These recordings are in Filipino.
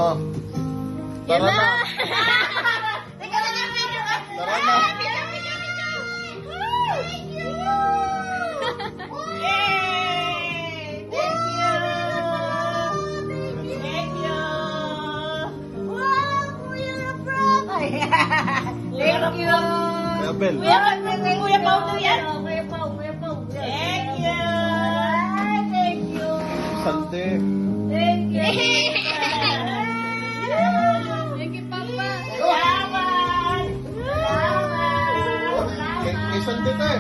Oh. Tara na. Teka na lang, video ka. Tara na. Yay! Thank you! Thank you! Wow, Kuya Rob! Thank you! Kuya Bel. Kuya Pao to yan? Kuya Pao. Thank you! Thank you! Sante. Thank you! Thank you, Papa! Salamat! Kay Sante te.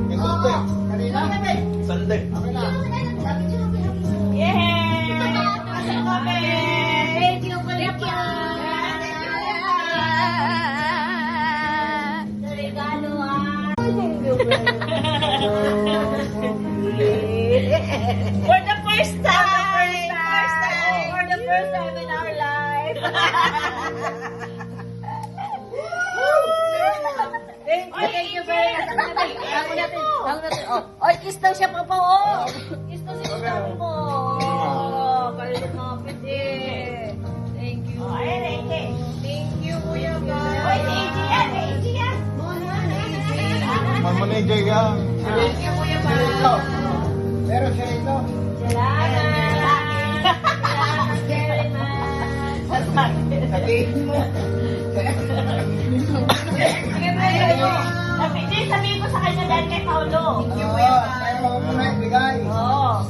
Kay Sante. Sante. Yay! Thank you, Kuya Pao! Regalo ah! For the first time! For the first time in our life! Thank you very much. Hango natin. Oh, kiss daw siya, Papa. Oh, kiss daw si Papa mo. Oh, kalumapit eh. Thank you. Thank you, Kuya Gal. Oy, easy yan. Manager ka. Thank you, Kuya Gal. Pero siya ito. Salamat. Salamat very much. Sabihin mo. Sabihin ko sa kanya dahil kay Paolo. Oo, tayo mo na ibigay. Oo.